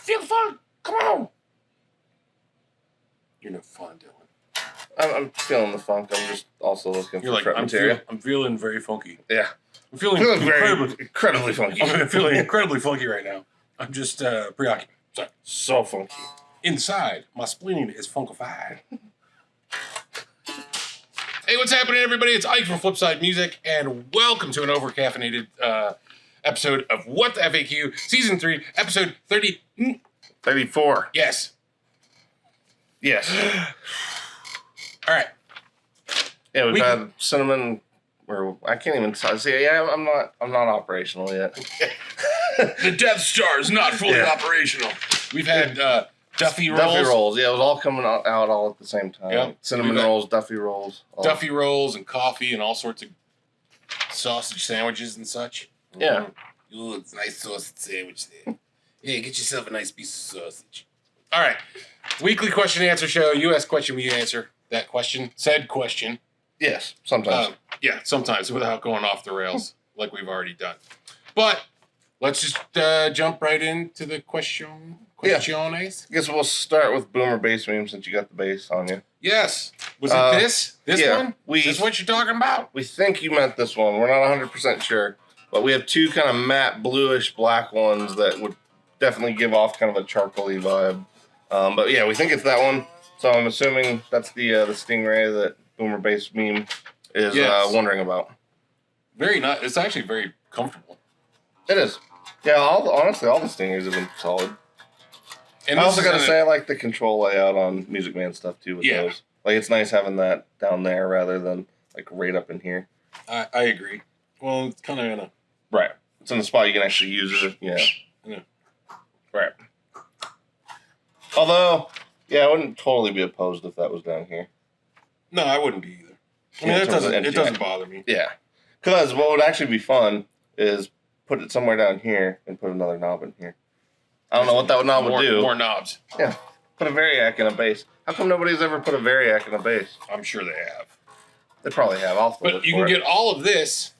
feel the funk. Come on. You're no fun, Dylan. I'm feeling the funk. I'm just also looking for fret I'm material. I'm feeling very funky. Yeah. I'm feeling incredibly funky. I'm feeling incredibly funky right now. I'm just preoccupied. Sorry. So funky. Inside, my spleen is funkified. Hey, what's happening, everybody? It's Ike from Flipside Music, and welcome to an overcaffeinated episode of What the F.A.Q, Season 3, Episode 34. Yes. Yes. All right. Yeah, we've had cinnamon, or I can't even say. Yeah, I'm not operational yet. The Death Star is not fully operational. We've had Duffy rolls. Duffy rolls. Yeah, it was all coming out all at the same time. Yep. Cinnamon rolls, Duffy rolls. Duffy rolls and coffee and all sorts of sausage sandwiches and such. Yeah. Ooh, it's a nice sausage sandwich there. Yeah, get yourself a nice piece of sausage. All right. Weekly question and answer show. You ask question, we answer that question. Said question. Yes, sometimes. Yeah, sometimes without going off the rails like we've already done. But let's just jump right into the questions. I guess we'll start with Boomer bass meme since you got the bass on you. Yes. Was it this yeah, one? Is this what you're talking about? We think you meant this one. We're not 100% sure. But we have two kind of matte bluish black ones that would definitely give off kind of a charcoaly vibe. But yeah, we think it's that one. So I'm assuming that's the StingRay that Boomer bass meme is wondering about. Very nice. It's actually very comfortable. It is. Yeah, honestly, all the Stingers have been solid. And I also got to say, I like the control layout on Music Man stuff too with those. Like, it's nice having that down there rather than like right up in here. I agree. Well, it's kind of in a... Right. It's in the spot you can actually use it. Yeah. Right. Although, yeah, I wouldn't totally be opposed if that was down here. No, I wouldn't be either. I mean, it doesn't bother me. Yeah. Because what would actually be fun is put it somewhere down here and put another knob in here. I don't know what that knob would do. More knobs. Yeah. Put a variac in a bass. How come nobody's ever put a variac in a bass? I'm sure they have. They probably have. But you can get all of this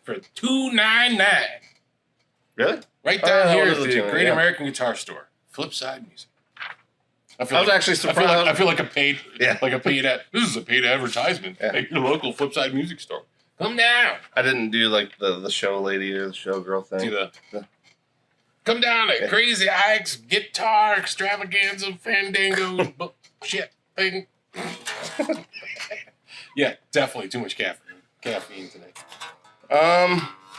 for $2.99. Really? Right down here at the Great American Guitar Store. Flipside Music. I was actually surprised. I feel like a paid, this is a paid advertisement at your local Flipside Music Store. Come down. I didn't do like the show lady or the show girl thing. Come down to Crazy Ike's Guitar Extravaganza Fandango shit thing. Yeah, definitely too much caffeine today.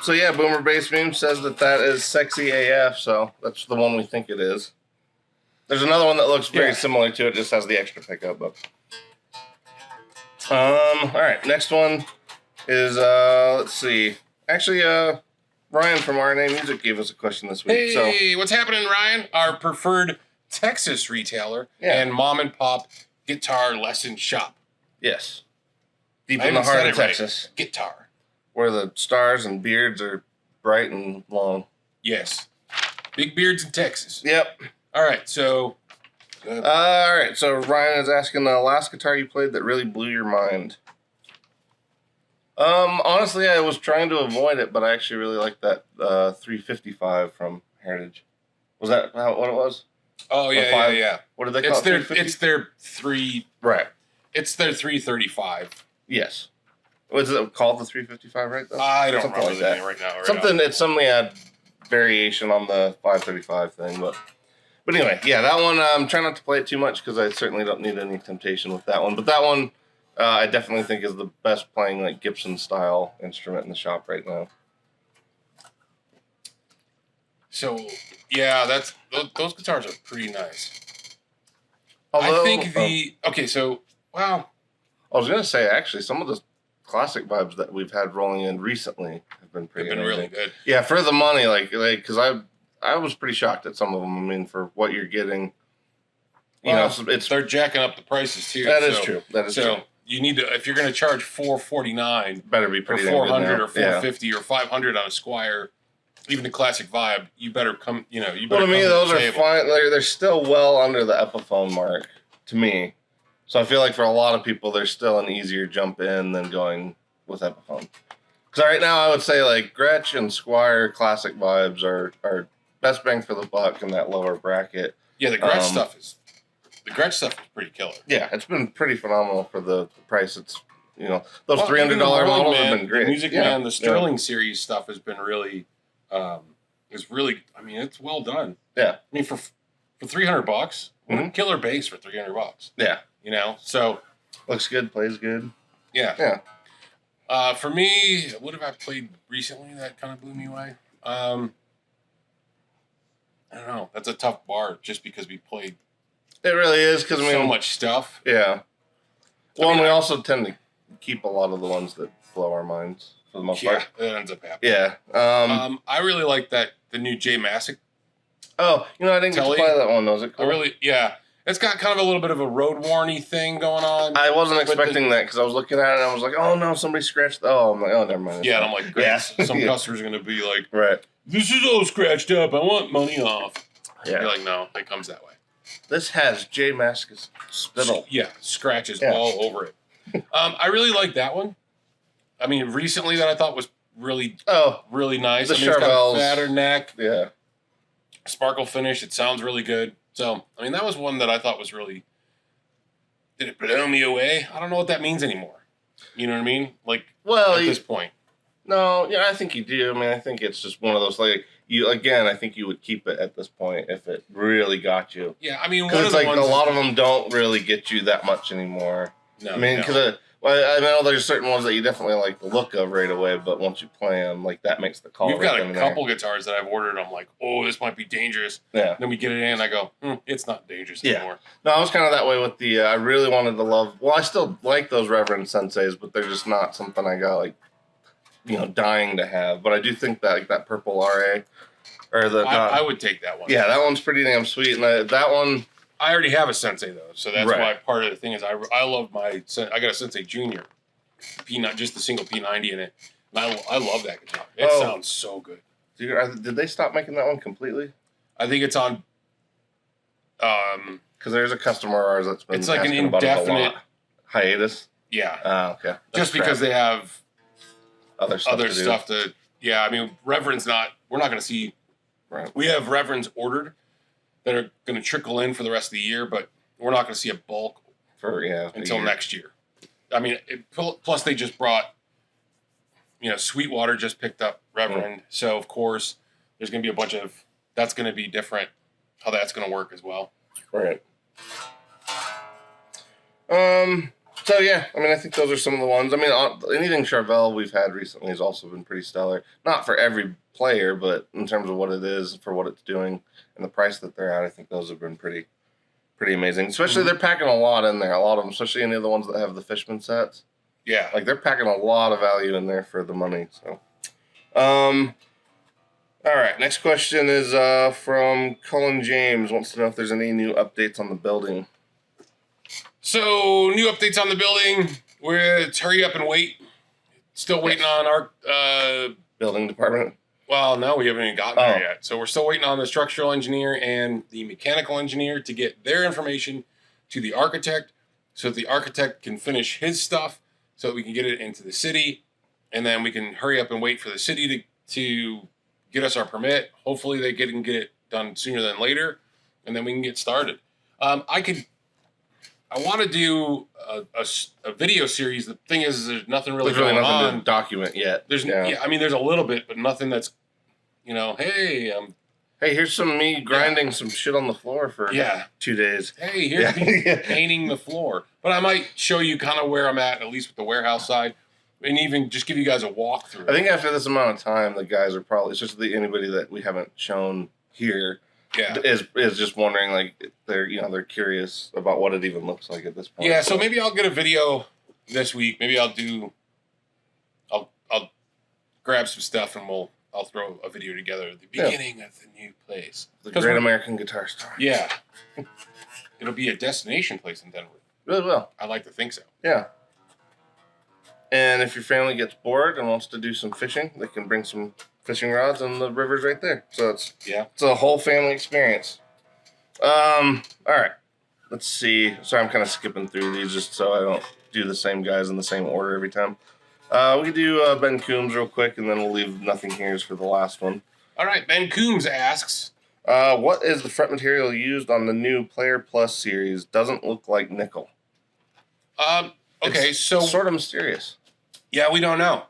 So yeah, Boomer Bass Meme says that is sexy AF, so that's the one we think it is. There's another one that looks very similar to it, just has the extra pickup, but... Alright, next one is, let's see. Actually, Ryan from RNA Music gave us a question this week. Hey, what's happening, Ryan? Our preferred Texas retailer and mom and pop guitar lesson shop. Yes. Deep in the heart of Texas. Right. Guitar. Where the stars and beards are bright and long. Yes. Big beards in Texas. Yep. All right, so... so Ryan is asking the last guitar you played that really blew your mind. Honestly, I was trying to avoid it, but I actually really like that 355 from Heritage. Was that what it was? Oh, yeah. What did they call it? It's their 3... Right. It's their 335. Yes. Was it called the 355, right? Though? I don't remember like that right now. It's something had variation on the 535 thing, but anyway, yeah, that one, I'm trying not to play it too much because I certainly don't need any temptation with that one. But that one, I definitely think is the best playing like Gibson-style instrument in the shop right now. So, yeah, those guitars are pretty nice. Although, I think wow. I was going to say, actually, some of the classic vibes that we've had rolling in recently have been really good. Yeah, for the money, like because I was pretty shocked at some of them. I mean, for what you're getting, they're jacking up the prices too. That is true. True. You need to, if you're going to charge $449, better be pretty or $400 or $450 or $500 on a Squire, even the classic vibe. You better come. You better. Well, to me, those are fine. They're still well under the Epiphone mark to me. So I feel like for a lot of people, there's still an easier jump in than going with Epiphone. Because right now, I would say like Gretsch and Squire classic vibes are best bang for the buck in that lower bracket. Yeah, the Gretsch stuff is pretty killer. Yeah, it's been pretty phenomenal for the price. It's those $300 Marley models Man, have been great. The Music Man, the Sterling series stuff has been really, I mean, it's well done. Yeah. I mean, for $300, what a killer bass for $300. Yeah. So looks good, plays good. Yeah. Yeah. For me, what have I played recently that kind of blew me away? I don't know. That's a tough bar just because we played. It really is because so much stuff. Yeah. Well, and we also tend to keep a lot of the ones that blow our minds for the most part. Yeah, it ends up happening. Yeah. I really like the new J Massic. Oh, I didn't get to play that one. Was it cool? It's got kind of a little bit of a road warny thing going on. I wasn't expecting that because I was looking at it and I was like, oh no, somebody scratched. I'm like, oh, never mind. Yeah, and I'm like, great. Yeah. Some customers are going to be like, right, this is all scratched up. I want money off. Yeah. You're like, no, it comes that way. This has J Mask's spittle. Yeah, scratches all over it. I really like that one. I mean, recently that I thought was really nice. The it's got a fatter neck. Yeah. Sparkle finish. It sounds really good. So, I mean, that was one that I thought was really... Did it blow me away? I don't know what that means anymore. You know what I mean? Like, at this point. No, I think you do. I mean, I think it's just one of those, like, I think you would keep it at this point if it really got you. Yeah, I mean, because it's like a lot of them don't really get you that much anymore. No, I mean, because I know there's certain ones that you definitely like the look of right away, but once you play them, like, that makes the call. We've got a couple guitars that I've ordered. I'm like, oh, this might be dangerous. Yeah. Then we get it in, and I go, it's not dangerous anymore. No, I was kind of that way with the. I really wanted to love. Well, I still like those Reverend Senseis, but they're just not something I got like, dying to have. But I do think that like that purple RA, or the. I would take that one. Yeah, that one's pretty damn sweet, and that one. I already have a Sensei though, so that's why part of the thing is I love my. I got a Sensei Junior, just the single P90 in it. And I love that guitar. It sounds so good. Did they stop making that one completely? I think it's on. Because there's a customer of ours that's been. It's like an indefinite hiatus. Yeah. Oh, okay. Just because they have other stuff to. Yeah, I mean, Reverend's not. We're not going to see. Right. We have Reverends ordered that are going to trickle in for the rest of the year, but we're not going to see a bulk until next year. I mean, plus they just brought, Sweetwater just picked up Reverend, so of course there's going to be a bunch of that's going to be different. How that's going to work as well. Right. So yeah, I mean, I think those are some of the ones. I mean, anything Charvel we've had recently has also been pretty stellar. Not for every player, but in terms of what it is, for what it's doing, and the price that they're at, I think those have been pretty amazing. Especially they're packing a lot in there. A lot of them, especially any of the ones that have the Fishman sets. Yeah, like they're packing a lot of value in there for the money. So, all right. Next question is from Colin James. Wants to know if there's any new updates on the building. So, new updates on the building. It's hurry up and wait. Still waiting on our building department. Well, no, we haven't even gotten there yet. So we're still waiting on the structural engineer and the mechanical engineer to get their information to the architect so that the architect can finish his stuff so that we can get it into the city. And then we can hurry up and wait for the city to get us our permit. Hopefully they can get it done sooner than later. And then we can get started. I want to do a video series. The thing is there's nothing really going on. To document yet. There's I mean, there's a little bit, but nothing that's, hey, here's me grinding some shit on the floor for 2 days. Hey, here's me painting the floor. But I might show you kind of where I'm at least with the warehouse side, and even just give you guys a walkthrough. I think after this amount of time, the guys are probably, especially anybody that we haven't shown here, is just wondering, like, they're curious about what it even looks like at this point. Yeah, so maybe I'll get a video this week. Maybe I'll grab some stuff and I'll throw a video together at the beginning of the new place. The Great American Guitar Store. Yeah. It'll be a destination place in Denver. Really will. I like to think so. Yeah. And if your family gets bored and wants to do some fishing, they can bring some fishing rods, and the river's right there. So it's a whole family experience. All right. Let's see. Sorry, I'm kind of skipping through these just so I don't do the same guys in the same order every time. We can do Ben Coombs real quick, and then we'll leave Nothing Here's for the last one. All right. Ben Coombs asks, What is the fret material used on the new Player Plus series? Doesn't look like nickel. Okay, so sort of mysterious. Yeah, we don't know.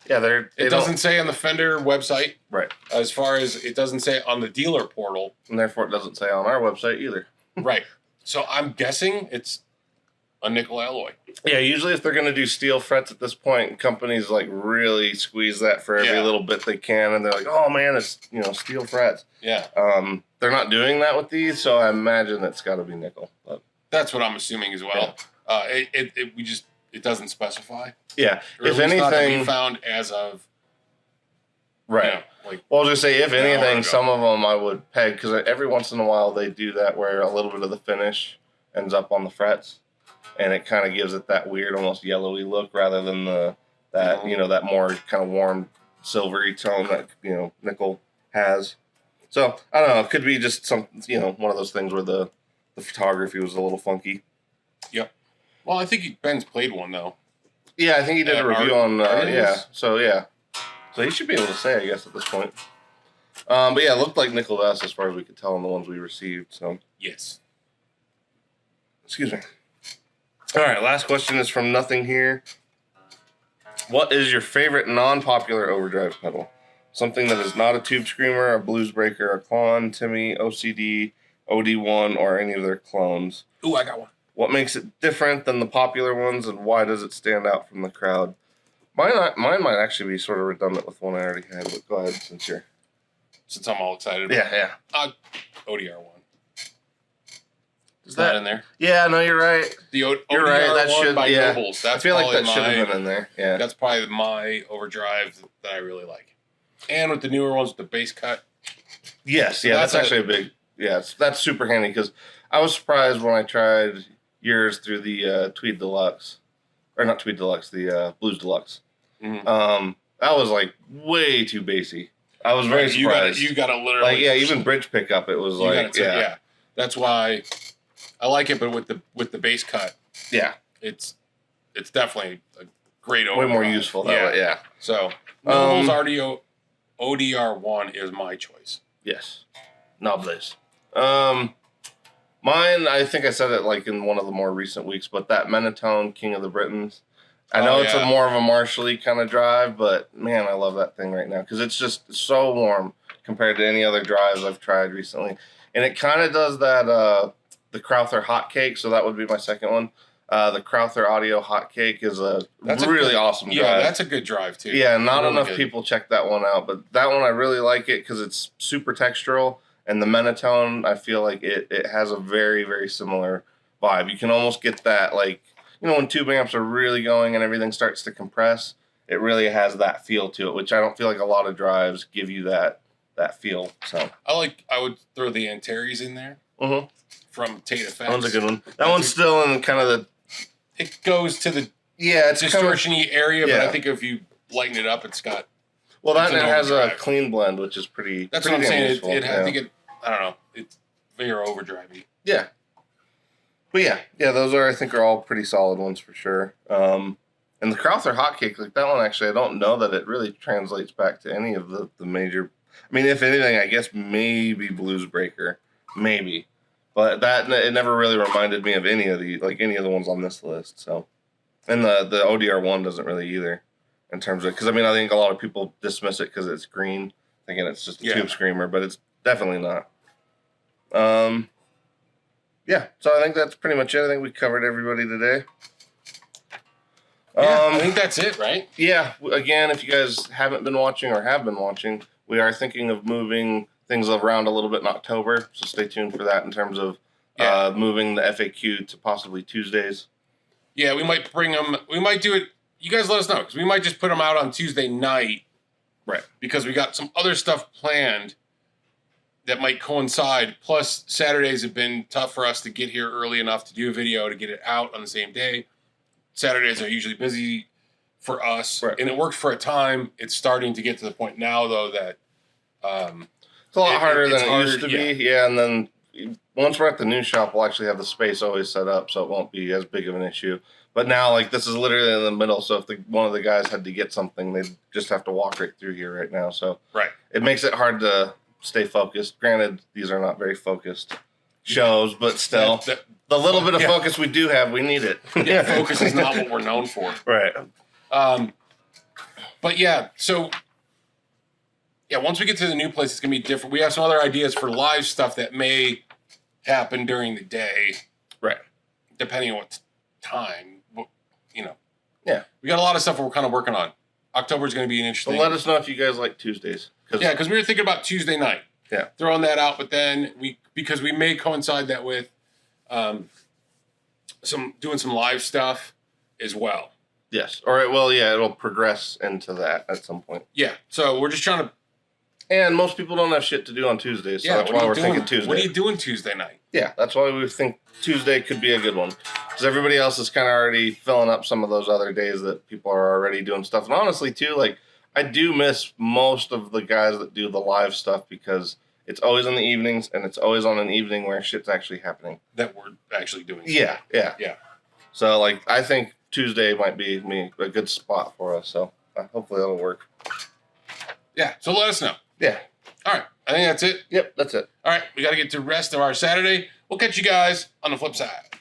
Yeah, it doesn't say on the Fender website. Right. As far as it doesn't say on the dealer portal. And therefore it doesn't say on our website either. Right. So I'm guessing it's a nickel alloy. Yeah, usually if they're going to do steel frets at this point, companies like really squeeze that for every little bit they can, and they're like, "Oh man, it's steel frets." Yeah. They're not doing that with these, so I imagine it's got to be nickel. But that's what I'm assuming as well. Yeah. It doesn't specify. Yeah. Or if anything, not that we found as of right. Well, I was gonna say, if anything, some of them I would peg, because every once in a while they do that where a little bit of the finish ends up on the frets, and it kind of gives it that weird, almost yellowy look, rather than that more kind of warm silvery tone that nickel has. So I don't know. It could be just some one of those things where the photography was a little funky. Yep. Well, I think Ben's played one though. Yeah, I think he did a review on. So he should be able to say, I guess, at this point. But yeah, it looked like nickel to us as far as we could tell on the ones we received. So yes. Excuse me. All right, last question is from Nothing Here. What is your favorite non-popular overdrive pedal? Something that is not a tube screamer, a blues breaker, a Klon, Timmy, OCD, OD1, or any of their clones. Ooh, I got one. What makes it different than the popular ones, and why does it stand out from the crowd? Mine might actually be sort of redundant with one I already had, but go ahead since I'm all excited. Yeah. ODR one. Is that in there? Yeah, no, you're right. You're ODR right. That one should by Nobles. That's I feel like that should have been in there. Yeah, that's probably my overdrive that I really like. And with the newer ones with the bass cut. Yes, so that's actually a big. Yeah, that's super handy because I was surprised when I tried yours through the Tweed Deluxe, or not Tweed Deluxe, the Blues Deluxe. Mm-hmm. That was like way too bassy. I was very surprised. You got to literally even bridge pickup. It was yeah. That's why I like it, but with the bass cut, it's definitely a great overdrive. Way more useful that way. Yeah. So Nobles ODR1 is my choice. Yes, Nobles. Mine, I think I said it like in one of the more recent weeks, but that Menatone King of the Britons. I know it's a more of a Marshall-y kind of drive, but man, I love that thing right now because it's just so warm compared to any other drives I've tried recently. And it kind of does that, the Crowther Hotcake, so that would be my second one. The Crowther Audio Hotcake is that's really awesome drive. Yeah, that's a good drive too. Yeah, not really enough people check that one out, but that one I really like it because it's super textural. And the Menatone, I feel like it has a very, very similar vibe. You can almost get that, like, when tube amps are really going and everything starts to compress, it really has that feel to it, which I don't feel like a lot of drives give you that feel. So I would throw the Antares in there from Tate Effects. That one's a good one. That one's still in kind of the... It goes to the it's distortion-y area, but I think if you lighten it up, it's got... Well, that has a clean blend, which is pretty... That's what I'm saying. I don't know. It's very overdrivey. Yeah. But yeah, those I think are all pretty solid ones for sure. And the Crowther Hotcake, like that one, actually, I don't know that it really translates back to any of the major. I mean, if anything, I guess maybe Blues Breaker, maybe, but it never really reminded me of any of the ones on this list. So, and the ODR one doesn't really either, in terms of because I think a lot of people dismiss it because it's green, thinking it's just a tube screamer, but it's definitely not. So I think that's pretty much it. I think we covered everybody today. I think that's it, right? Yeah. Again, if you guys haven't been watching or have been watching, we are thinking of moving things around a little bit in October, so stay tuned for that in terms of moving the F.A.Q to possibly Tuesdays. Yeah, we might bring them. We might do it. You guys let us know, because we might just put them out on Tuesday night. Right. Because we got some other stuff planned that might coincide. Plus, Saturdays have been tough for us to get here early enough to do a video to get it out on the same day. Saturdays are usually busy for us, and it worked for a time. It's starting to get to the point now, though, that it's a lot harder than it used to be. Yeah, and then once we're at the new shop, we'll actually have the space always set up, so it won't be as big of an issue. But now, like, this is literally in the middle, so if one of the guys had to get something, they'd just have to walk right through here right now. So it makes it hard to stay focused. Granted, these are not very focused shows, but still, the little bit of focus we do have, we need it. Yeah, focus is not what we're known for. Right. But yeah, so once we get to the new place, it's gonna be different. We have some other ideas for live stuff that may happen during the day, right? Depending on what time, Yeah, we got a lot of stuff we're kind of working on. October is going to be an interesting. Well, let us know if you guys like Tuesdays. Because we were thinking about Tuesday night. Yeah, throwing that out, but then because we may coincide that with doing some live stuff as well. Yes. All right. Well, yeah, it'll progress into that at some point. Yeah. So we're just trying to. And most people don't have shit to do on Tuesdays, so that's why we're thinking Tuesday. What are you doing Tuesday night? Yeah, that's why we think Tuesday could be a good one. Because everybody else is kind of already filling up some of those other days that people are already doing stuff. And honestly, too, like, I do miss most of the guys that do the live stuff because it's always in the evenings and it's always on an evening where shit's actually happening. That we're actually doing. Yeah. So, like, I think Tuesday might be a good spot for us. So, hopefully that'll work. Yeah. So let us know. Yeah. All right. I think that's it. Yep, that's it. All right. We got to get to the rest of our Saturday. We'll catch you guys on the flip side.